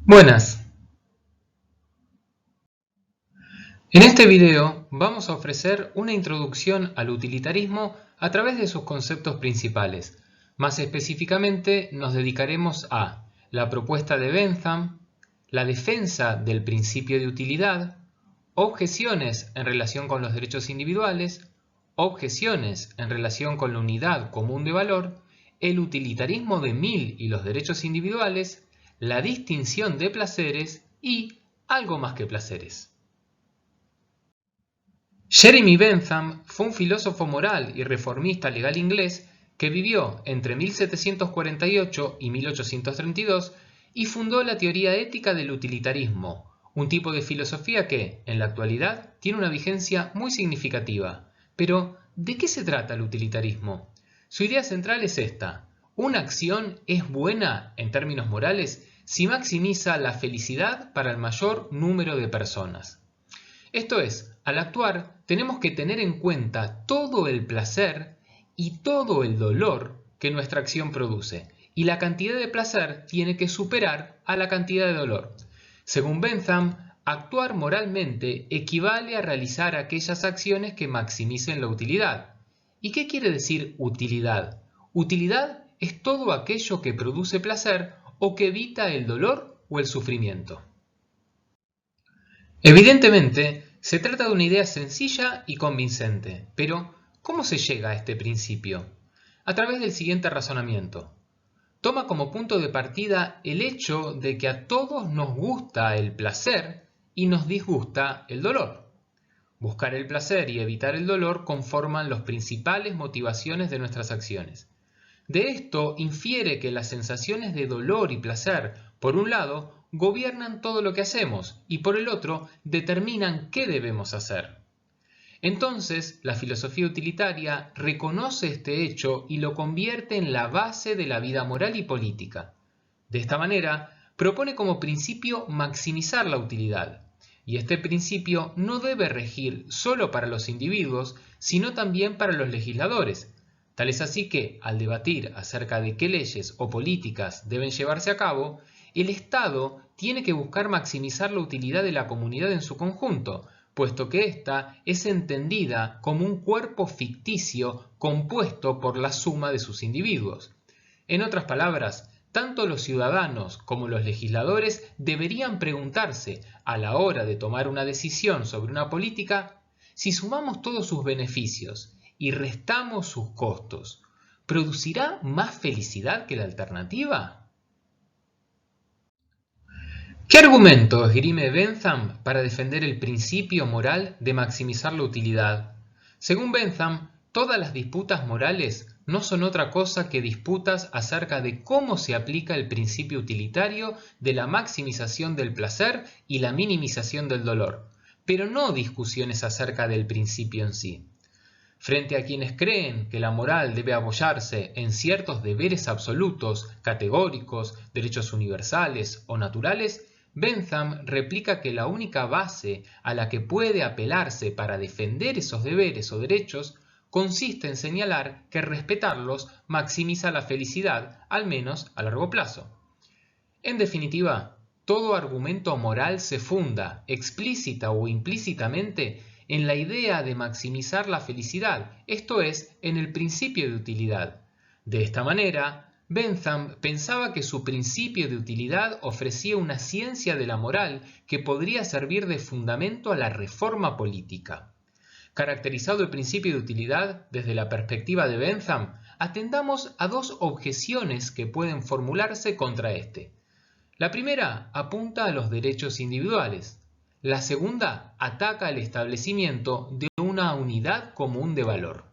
Buenas. En este video vamos a ofrecer una introducción al utilitarismo a través de sus conceptos principales. Más específicamente nos dedicaremos a la propuesta de Bentham, la defensa del principio de utilidad, objeciones en relación con los derechos individuales, objeciones en relación con la unidad común de valor, el utilitarismo de Mill y los derechos individuales, la distinción de placeres y algo más que placeres. Jeremy Bentham fue un filósofo moral y reformista legal inglés que vivió entre 1748 y 1832 y fundó la teoría ética del utilitarismo, un tipo de filosofía que, en la actualidad, tiene una vigencia muy significativa. Pero, ¿de qué se trata el utilitarismo? Su idea central es esta: una acción es buena, en términos morales, si maximiza la felicidad para el mayor número de personas. Esto es, al actuar tenemos que tener en cuenta todo el placer y todo el dolor que nuestra acción produce, y la cantidad de placer tiene que superar a la cantidad de dolor. Según Bentham, actuar moralmente equivale a realizar aquellas acciones que maximicen la utilidad. ¿Y qué quiere decir utilidad? Utilidad es todo aquello que produce placer o que evita el dolor o el sufrimiento. Evidentemente, se trata de una idea sencilla y convincente, pero ¿cómo se llega a este principio? A través del siguiente razonamiento. Toma como punto de partida el hecho de que a todos nos gusta el placer y nos disgusta el dolor. Buscar el placer y evitar el dolor conforman las principales motivaciones de nuestras acciones. De esto infiere que las sensaciones de dolor y placer, por un lado, gobiernan todo lo que hacemos y por el otro determinan qué debemos hacer. Entonces, la filosofía utilitaria reconoce este hecho y lo convierte en la base de la vida moral y política. De esta manera, propone como principio maximizar la utilidad, y este principio no debe regir solo para los individuos, sino también para los legisladores. Tal es así que, al debatir acerca de qué leyes o políticas deben llevarse a cabo, el Estado tiene que buscar maximizar la utilidad de la comunidad en su conjunto, puesto que ésta es entendida como un cuerpo ficticio compuesto por la suma de sus individuos. En otras palabras, tanto los ciudadanos como los legisladores deberían preguntarse, a la hora de tomar una decisión sobre una política, si sumamos todos sus beneficios y restamos sus costos, ¿producirá más felicidad que la alternativa? ¿Qué argumento esgrime Bentham para defender el principio moral de maximizar la utilidad? Según Bentham, todas las disputas morales no son otra cosa que disputas acerca de cómo se aplica el principio utilitario de la maximización del placer y la minimización del dolor, pero no discusiones acerca del principio en sí. Frente a quienes creen que la moral debe apoyarse en ciertos deberes absolutos, categóricos, derechos universales o naturales, Bentham replica que la única base a la que puede apelarse para defender esos deberes o derechos consiste en señalar que respetarlos maximiza la felicidad, al menos a largo plazo. En definitiva, todo argumento moral se funda, explícita o implícitamente, en la idea de maximizar la felicidad, esto es, en el principio de utilidad. De esta manera, Bentham pensaba que su principio de utilidad ofrecía una ciencia de la moral que podría servir de fundamento a la reforma política. Caracterizado el principio de utilidad desde la perspectiva de Bentham, atendamos a dos objeciones que pueden formularse contra este. La primera apunta a los derechos individuales. La segunda ataca el establecimiento de una unidad común de valor.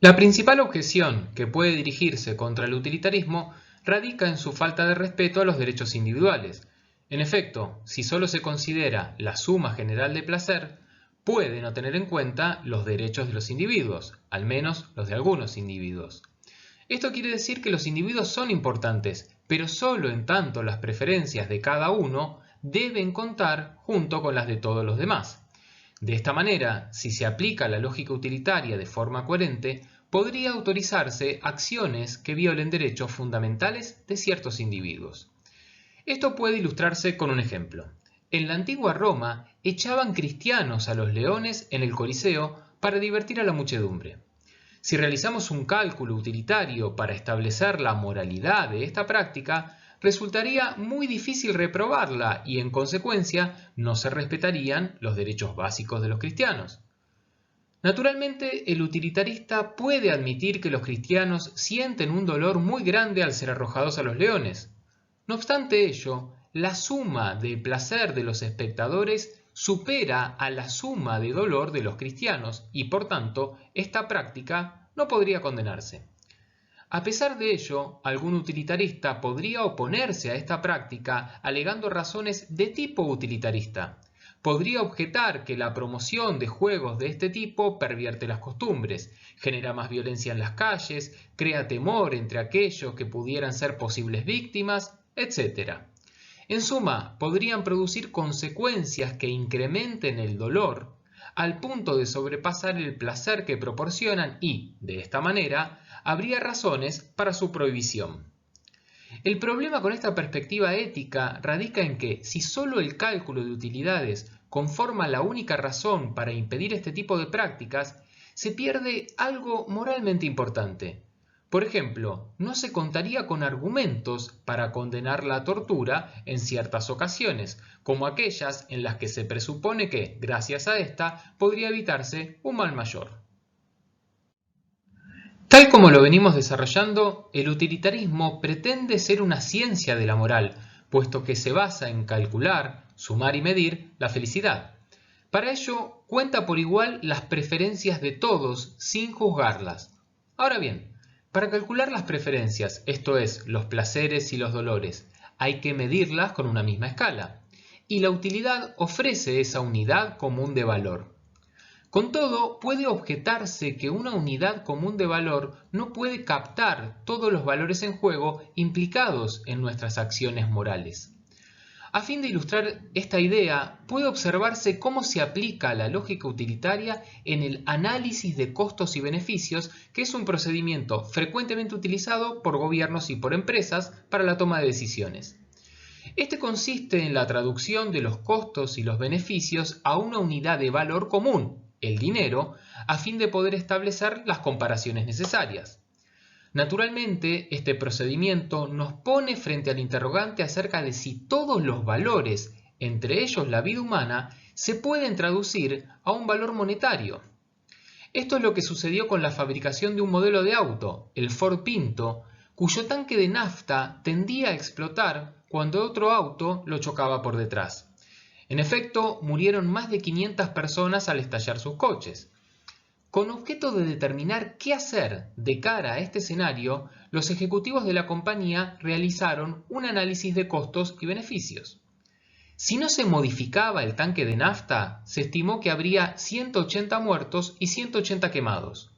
La principal objeción que puede dirigirse contra el utilitarismo radica en su falta de respeto a los derechos individuales. En efecto, si solo se considera la suma general de placer, puede no tener en cuenta los derechos de los individuos, al menos los de algunos individuos. Esto quiere decir que los individuos son importantes, pero solo en tanto las preferencias de cada uno deben contar junto con las de todos los demás. De esta manera, si se aplica la lógica utilitaria de forma coherente, podría autorizarse acciones que violen derechos fundamentales de ciertos individuos. Esto puede ilustrarse con un ejemplo. En la antigua Roma echaban cristianos a los leones en el Coliseo para divertir a la muchedumbre. Si realizamos un cálculo utilitario para establecer la moralidad de esta práctica, resultaría muy difícil reprobarla y, en consecuencia, no se respetarían los derechos básicos de los cristianos. Naturalmente, el utilitarista puede admitir que los cristianos sienten un dolor muy grande al ser arrojados a los leones. No obstante ello, la suma de placer de los espectadores supera a la suma de dolor de los cristianos y, por tanto, esta práctica no podría condenarse. A pesar de ello, algún utilitarista podría oponerse a esta práctica alegando razones de tipo utilitarista. Podría objetar que la promoción de juegos de este tipo pervierte las costumbres, genera más violencia en las calles, crea temor entre aquellos que pudieran ser posibles víctimas, etc. En suma, podrían producir consecuencias que incrementen el dolor al punto de sobrepasar el placer que proporcionan y, de esta manera, habría razones para su prohibición. El problema con esta perspectiva ética radica en que, si solo el cálculo de utilidades conforma la única razón para impedir este tipo de prácticas, se pierde algo moralmente importante. Por ejemplo, no se contaría con argumentos para condenar la tortura en ciertas ocasiones, como aquellas en las que se presupone que, gracias a esta, podría evitarse un mal mayor. Tal como lo venimos desarrollando, el utilitarismo pretende ser una ciencia de la moral, puesto que se basa en calcular, sumar y medir la felicidad. Para ello, cuenta por igual las preferencias de todos sin juzgarlas. Ahora bien, para calcular las preferencias, esto es, los placeres y los dolores, hay que medirlas con una misma escala, y la utilidad ofrece esa unidad común de valor. Con todo, puede objetarse que una unidad común de valor no puede captar todos los valores en juego implicados en nuestras acciones morales. A fin de ilustrar esta idea, puede observarse cómo se aplica la lógica utilitaria en el análisis de costos y beneficios, que es un procedimiento frecuentemente utilizado por gobiernos y por empresas para la toma de decisiones. Este consiste en la traducción de los costos y los beneficios a una unidad de valor común, el dinero, a fin de poder establecer las comparaciones necesarias. Naturalmente, este procedimiento nos pone frente al interrogante acerca de si todos los valores, entre ellos la vida humana, se pueden traducir a un valor monetario. Esto es lo que sucedió con la fabricación de un modelo de auto, el Ford Pinto, cuyo tanque de nafta tendía a explotar cuando otro auto lo chocaba por detrás. En efecto, murieron más de 500 personas al estallar sus coches. Con objeto de determinar qué hacer de cara a este escenario, los ejecutivos de la compañía realizaron un análisis de costos y beneficios. Si no se modificaba el tanque de nafta, se estimó que habría 180 muertos y 180 quemados.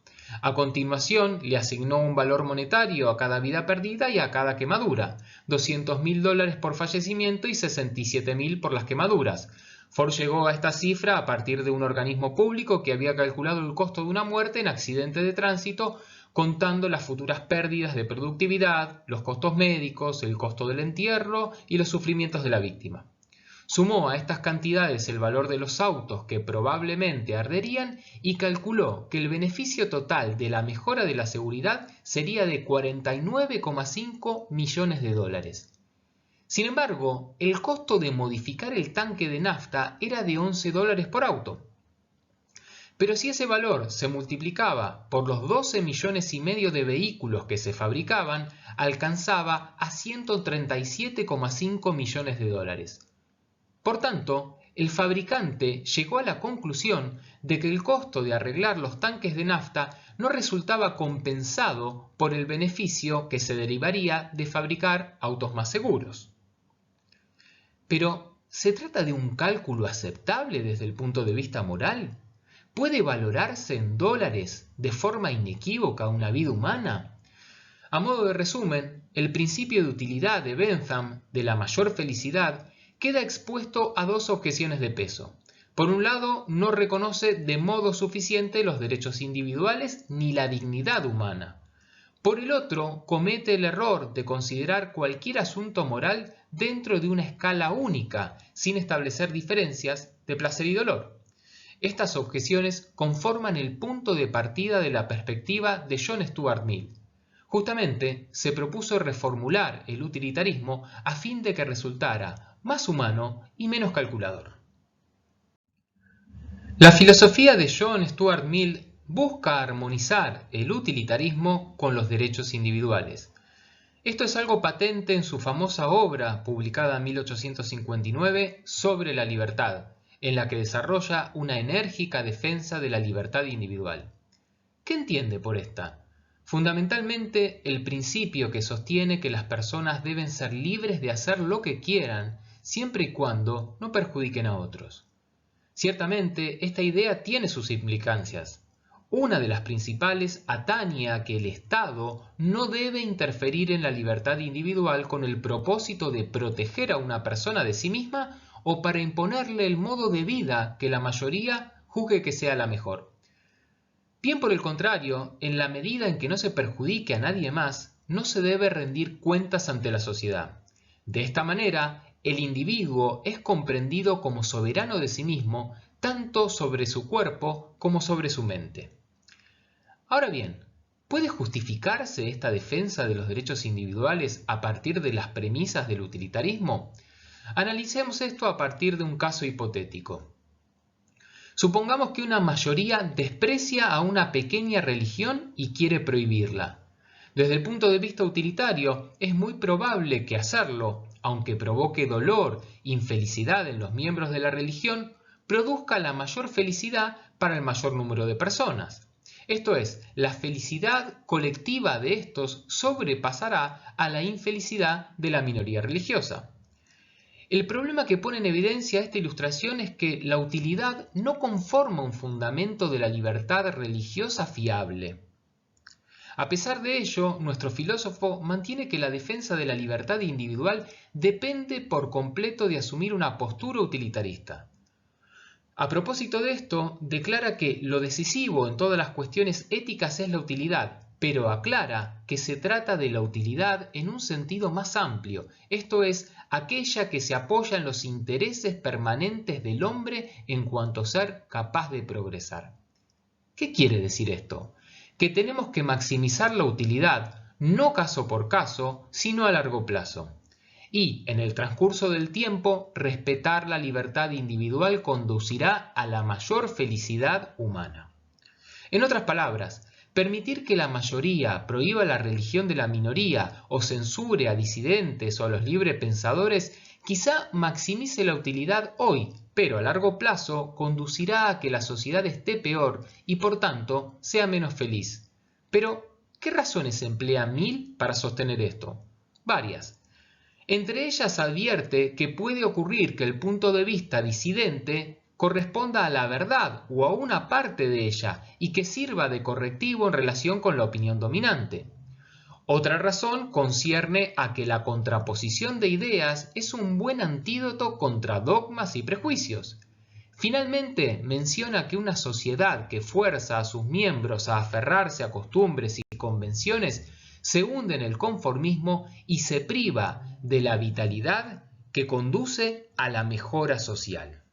A continuación, le asignó un valor monetario a cada vida perdida y a cada quemadura, $200.000 por fallecimiento y $67.000 por las quemaduras. Ford llegó a esta cifra a partir de un organismo público que había calculado el costo de una muerte en accidente de tránsito, contando las futuras pérdidas de productividad, los costos médicos, el costo del entierro y los sufrimientos de la víctima. Sumó a estas cantidades el valor de los autos que probablemente arderían y calculó que el beneficio total de la mejora de la seguridad sería de $49,5 millones. Sin embargo, el costo de modificar el tanque de nafta era de $11 por auto. Pero si ese valor se multiplicaba por los 12,5 millones de vehículos que se fabricaban, alcanzaba a $137,5 millones. Por tanto, el fabricante llegó a la conclusión de que el costo de arreglar los tanques de nafta no resultaba compensado por el beneficio que se derivaría de fabricar autos más seguros. Pero, ¿se trata de un cálculo aceptable desde el punto de vista moral? ¿Puede valorarse en dólares de forma inequívoca una vida humana? A modo de resumen, el principio de utilidad de Bentham de la mayor felicidad queda expuesto a dos objeciones de peso. Por un lado, no reconoce de modo suficiente los derechos individuales ni la dignidad humana. Por el otro, comete el error de considerar cualquier asunto moral dentro de una escala única, sin establecer diferencias de placer y dolor. Estas objeciones conforman el punto de partida de la perspectiva de John Stuart Mill. Justamente se propuso reformular el utilitarismo a fin de que resultara más humano y menos calculador. La filosofía de John Stuart Mill busca armonizar el utilitarismo con los derechos individuales. Esto es algo patente en su famosa obra, publicada en 1859, Sobre la libertad, en la que desarrolla una enérgica defensa de la libertad individual. ¿Qué entiende por esta? Fundamentalmente, el principio que sostiene que las personas deben ser libres de hacer lo que quieran, siempre y cuando no perjudiquen a otros. Ciertamente, esta idea tiene sus implicancias. Una de las principales atañe a que el Estado no debe interferir en la libertad individual con el propósito de proteger a una persona de sí misma o para imponerle el modo de vida que la mayoría juzgue que sea la mejor. Bien por el contrario, en la medida en que no se perjudique a nadie más, no se debe rendir cuentas ante la sociedad. De esta manera, el individuo es comprendido como soberano de sí mismo, tanto sobre su cuerpo como sobre su mente. Ahora bien, ¿puede justificarse esta defensa de los derechos individuales a partir de las premisas del utilitarismo? Analicemos esto a partir de un caso hipotético. Supongamos que una mayoría desprecia a una pequeña religión y quiere prohibirla. Desde el punto de vista utilitario, es muy probable que hacerlo, aunque provoque dolor e infelicidad en los miembros de la religión, produzca la mayor felicidad para el mayor número de personas. Esto es, la felicidad colectiva de estos sobrepasará a la infelicidad de la minoría religiosa. El problema que pone en evidencia esta ilustración es que la utilidad no conforma un fundamento de la libertad religiosa fiable. A pesar de ello, nuestro filósofo mantiene que la defensa de la libertad individual depende por completo de asumir una postura utilitarista. A propósito de esto, declara que lo decisivo en todas las cuestiones éticas es la utilidad, pero aclara que se trata de la utilidad en un sentido más amplio, esto es, aquella que se apoya en los intereses permanentes del hombre en cuanto ser capaz de progresar. ¿Qué quiere decir esto? Que tenemos que maximizar la utilidad, no caso por caso, sino a largo plazo. Y, en el transcurso del tiempo, respetar la libertad individual conducirá a la mayor felicidad humana. En otras palabras, permitir que la mayoría prohíba la religión de la minoría o censure a disidentes o a los librepensadores quizá maximice la utilidad hoy, pero a largo plazo conducirá a que la sociedad esté peor y por tanto sea menos feliz. Pero, ¿qué razones emplea Mill para sostener esto? Varias. Entre ellas advierte que puede ocurrir que el punto de vista disidente corresponda a la verdad o a una parte de ella y que sirva de correctivo en relación con la opinión dominante. Otra razón concierne a que la contraposición de ideas es un buen antídoto contra dogmas y prejuicios. Finalmente, menciona que una sociedad que fuerza a sus miembros a aferrarse a costumbres y convenciones se hunde en el conformismo y se priva de la vitalidad que conduce a la mejora social.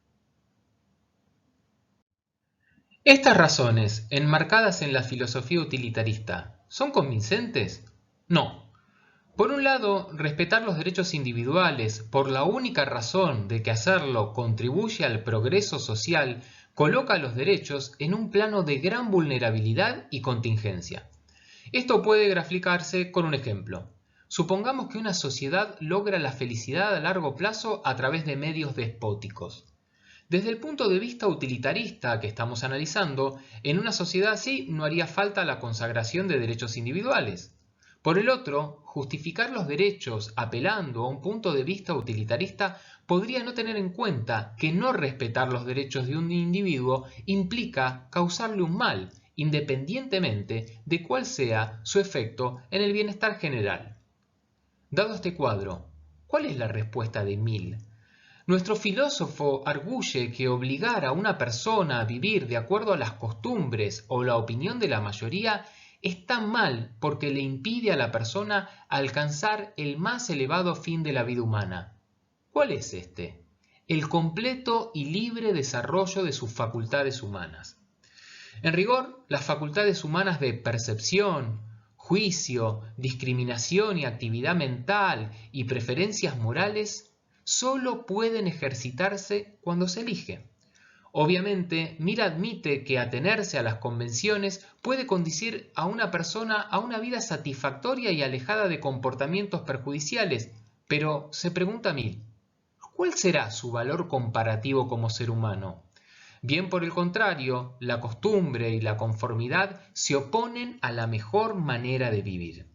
¿Estas razones, enmarcadas en la filosofía utilitarista, son convincentes? No. Por un lado, respetar los derechos individuales por la única razón de que hacerlo contribuye al progreso social coloca a los derechos en un plano de gran vulnerabilidad y contingencia. Esto puede graficarse con un ejemplo. Supongamos que una sociedad logra la felicidad a largo plazo a través de medios despóticos. Desde el punto de vista utilitarista que estamos analizando, en una sociedad así no haría falta la consagración de derechos individuales. Por el otro, justificar los derechos apelando a un punto de vista utilitarista podría no tener en cuenta que no respetar los derechos de un individuo implica causarle un mal, independientemente de cuál sea su efecto en el bienestar general. Dado este cuadro, ¿cuál es la respuesta de Mill? Nuestro filósofo arguye que obligar a una persona a vivir de acuerdo a las costumbres o la opinión de la mayoría está mal porque le impide a la persona alcanzar el más elevado fin de la vida humana. ¿Cuál es este? El completo y libre desarrollo de sus facultades humanas. En rigor, las facultades humanas de percepción, juicio, discriminación y actividad mental y preferencias morales solo pueden ejercitarse cuando se elige. Obviamente, Mill admite que atenerse a las convenciones puede conducir a una persona a una vida satisfactoria y alejada de comportamientos perjudiciales, pero se pregunta Mill, ¿cuál será su valor comparativo como ser humano? Bien por el contrario, la costumbre y la conformidad se oponen a la mejor manera de vivir.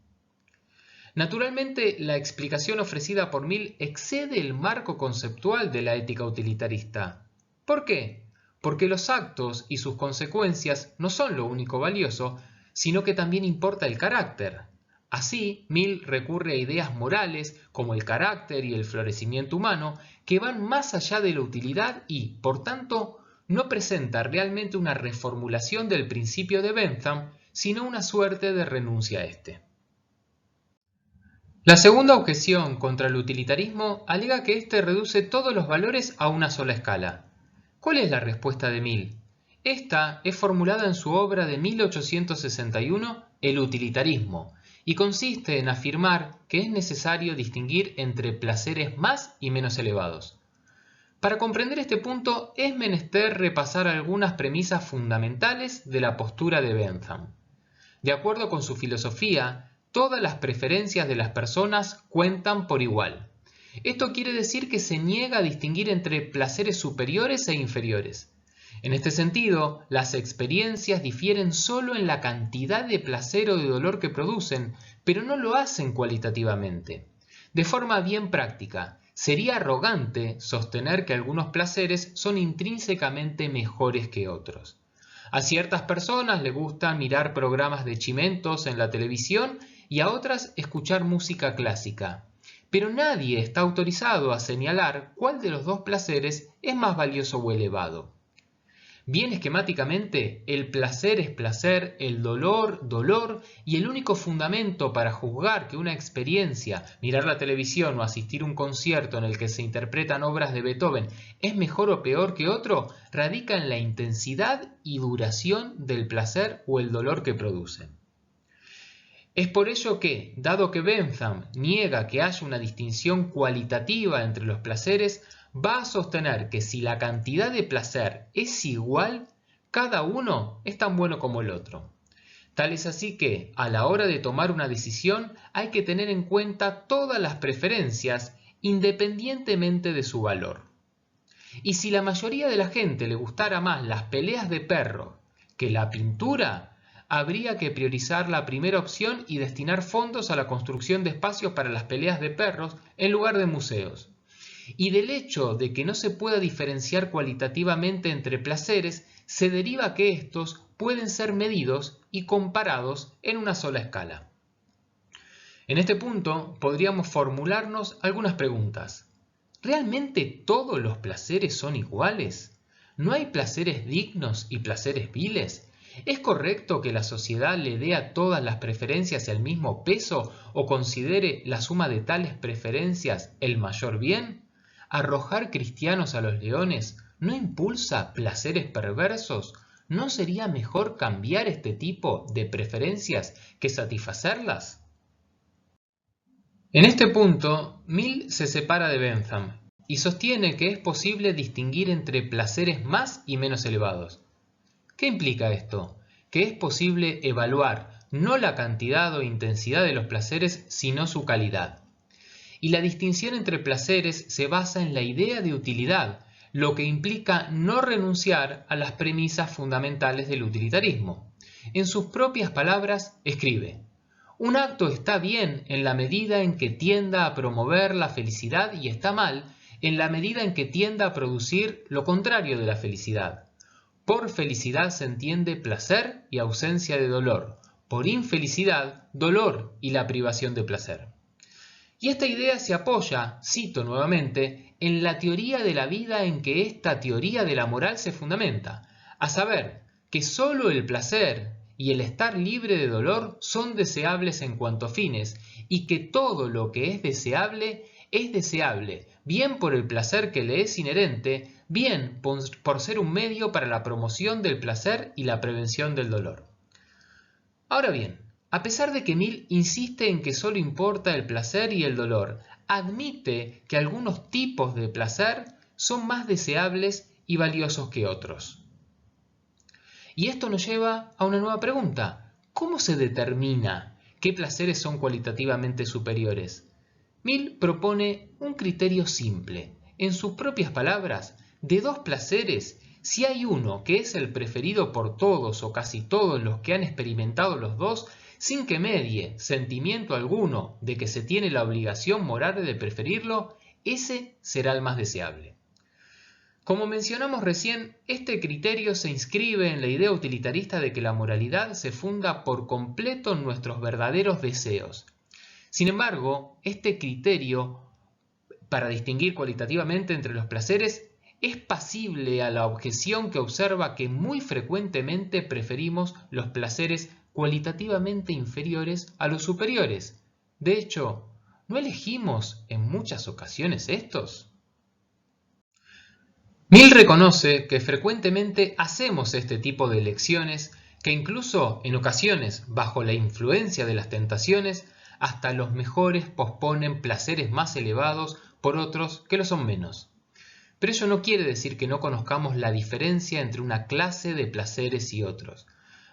Naturalmente, la explicación ofrecida por Mill excede el marco conceptual de la ética utilitarista. ¿Por qué? Porque los actos y sus consecuencias no son lo único valioso, sino que también importa el carácter. Así, Mill recurre a ideas morales como el carácter y el florecimiento humano que van más allá de la utilidad y, por tanto, no presenta realmente una reformulación del principio de Bentham, sino una suerte de renuncia a este. La segunda objeción contra el utilitarismo alega que éste reduce todos los valores a una sola escala. ¿Cuál es la respuesta de Mill? Esta es formulada en su obra de 1861, El utilitarismo, y consiste en afirmar que es necesario distinguir entre placeres más y menos elevados. Para comprender este punto es menester repasar algunas premisas fundamentales de la postura de Bentham. De acuerdo con su filosofía, todas las preferencias de las personas cuentan por igual. Esto quiere decir que se niega a distinguir entre placeres superiores e inferiores. En este sentido, las experiencias difieren solo en la cantidad de placer o de dolor que producen, pero no lo hacen cualitativamente. De forma bien práctica, sería arrogante sostener que algunos placeres son intrínsecamente mejores que otros. A ciertas personas les gusta mirar programas de chimentos en la televisión y a otras escuchar música clásica. Pero nadie está autorizado a señalar cuál de los dos placeres es más valioso o elevado. Bien esquemáticamente, el placer es placer, el dolor, dolor, y el único fundamento para juzgar que una experiencia, mirar la televisión o asistir a un concierto en el que se interpretan obras de Beethoven, es mejor o peor que otro, radica en la intensidad y duración del placer o el dolor que producen. Es por ello que, dado que Bentham niega que haya una distinción cualitativa entre los placeres, va a sostener que si la cantidad de placer es igual, cada uno es tan bueno como el otro. Tal es así que, a la hora de tomar una decisión, hay que tener en cuenta todas las preferencias, independientemente de su valor. Y si la mayoría de la gente le gustara más las peleas de perro que la pintura, habría que priorizar la primera opción y destinar fondos a la construcción de espacios para las peleas de perros en lugar de museos. Y del hecho de que no se pueda diferenciar cualitativamente entre placeres, se deriva que estos pueden ser medidos y comparados en una sola escala. En este punto podríamos formularnos algunas preguntas. ¿Realmente todos los placeres son iguales? ¿No hay placeres dignos y placeres viles? ¿Es correcto que la sociedad le dé a todas las preferencias el mismo peso o considere la suma de tales preferencias el mayor bien? ¿Arrojar cristianos a los leones no impulsa placeres perversos? ¿No sería mejor cambiar este tipo de preferencias que satisfacerlas? En este punto, Mill se separa de Bentham y sostiene que es posible distinguir entre placeres más y menos elevados. ¿Qué implica esto? Que es posible evaluar no la cantidad o intensidad de los placeres, sino su calidad. Y la distinción entre placeres se basa en la idea de utilidad, lo que implica no renunciar a las premisas fundamentales del utilitarismo. En sus propias palabras, escribe: un acto está bien en la medida en que tienda a promover la felicidad y está mal en la medida en que tienda a producir lo contrario de la felicidad. Por felicidad se entiende placer y ausencia de dolor. Por infelicidad, dolor y la privación de placer. Y esta idea se apoya, cito nuevamente, en la teoría de la vida en que esta teoría de la moral se fundamenta, a saber, que sólo el placer y el estar libre de dolor son deseables en cuanto a fines, y que todo lo que es deseable, bien por el placer que le es inherente, bien por ser un medio para la promoción del placer y la prevención del dolor. Ahora bien, a pesar de que Mill insiste en que solo importa el placer y el dolor, admite que algunos tipos de placer son más deseables y valiosos que otros. Y esto nos lleva a una nueva pregunta. ¿Cómo se determina qué placeres son cualitativamente superiores? Mill propone un criterio simple. En sus propias palabras, de dos placeres, si hay uno que es el preferido por todos o casi todos los que han experimentado los dos, sin que medie sentimiento alguno de que se tiene la obligación moral de preferirlo, ese será el más deseable. Como mencionamos recién, este criterio se inscribe en la idea utilitarista de que la moralidad se funda por completo en nuestros verdaderos deseos. Sin embargo, este criterio, para distinguir cualitativamente entre los placeres, es pasible a la objeción que observa que muy frecuentemente preferimos los placeres cualitativamente inferiores a los superiores. De hecho, ¿no elegimos en muchas ocasiones estos? Mill reconoce que frecuentemente hacemos este tipo de elecciones, que incluso en ocasiones, bajo la influencia de las tentaciones, hasta los mejores posponen placeres más elevados por otros que lo son menos. Pero ello no quiere decir que no conozcamos la diferencia entre una clase de placeres y otros.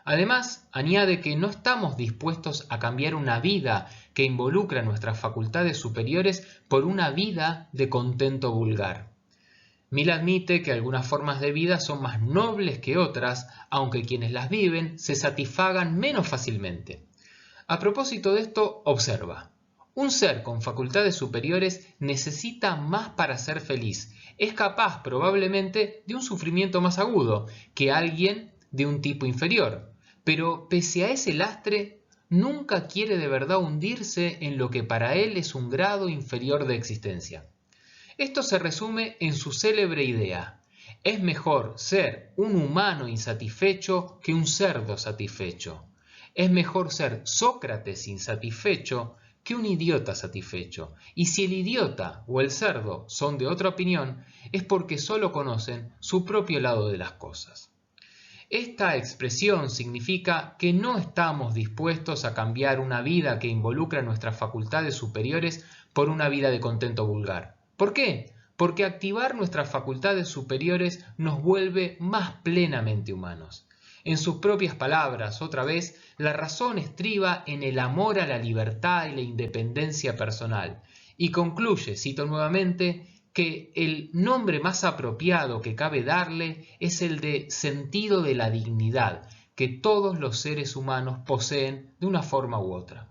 Además, añade que no estamos dispuestos a cambiar una vida que involucra nuestras facultades superiores por una vida de contento vulgar. Mill admite que algunas formas de vida son más nobles que otras, aunque quienes las viven se satisfagan menos fácilmente. A propósito de esto, observa: un ser con facultades superiores necesita más para ser feliz. Es capaz probablemente de un sufrimiento más agudo que alguien de un tipo inferior. Pero pese a ese lastre, nunca quiere de verdad hundirse en lo que para él es un grado inferior de existencia. Esto se resume en su célebre idea: es mejor ser un humano insatisfecho que un cerdo satisfecho. Es mejor ser Sócrates insatisfecho que un idiota satisfecho. Y si el idiota o el cerdo son de otra opinión, es porque solo conocen su propio lado de las cosas. Esta expresión significa que no estamos dispuestos a cambiar una vida que involucra nuestras facultades superiores por una vida de contento vulgar. ¿Por qué? Porque activar nuestras facultades superiores nos vuelve más plenamente humanos. En sus propias palabras, otra vez, la razón estriba en el amor a la libertad y la independencia personal. Y concluye, cito nuevamente, que el nombre más apropiado que cabe darle es el de sentido de la dignidad, que todos los seres humanos poseen de una forma u otra.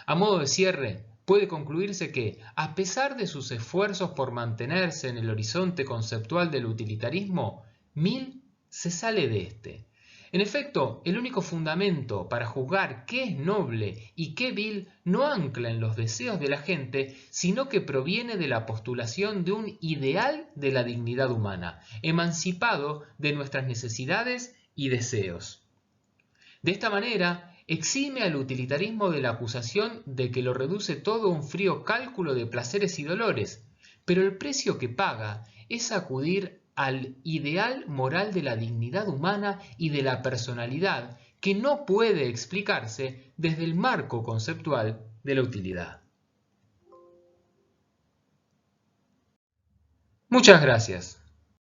A modo de cierre, puede concluirse que, a pesar de sus esfuerzos por mantenerse en el horizonte conceptual del utilitarismo, Mill se sale de este. En efecto, el único fundamento para juzgar qué es noble y qué vil no ancla en los deseos de la gente, sino que proviene de la postulación de un ideal de la dignidad humana, emancipado de nuestras necesidades y deseos. De esta manera, exime al utilitarismo de la acusación de que lo reduce todo a un frío cálculo de placeres y dolores, pero el precio que paga es acudir al ideal moral de la dignidad humana y de la personalidad, que no puede explicarse desde el marco conceptual de la utilidad. Muchas gracias.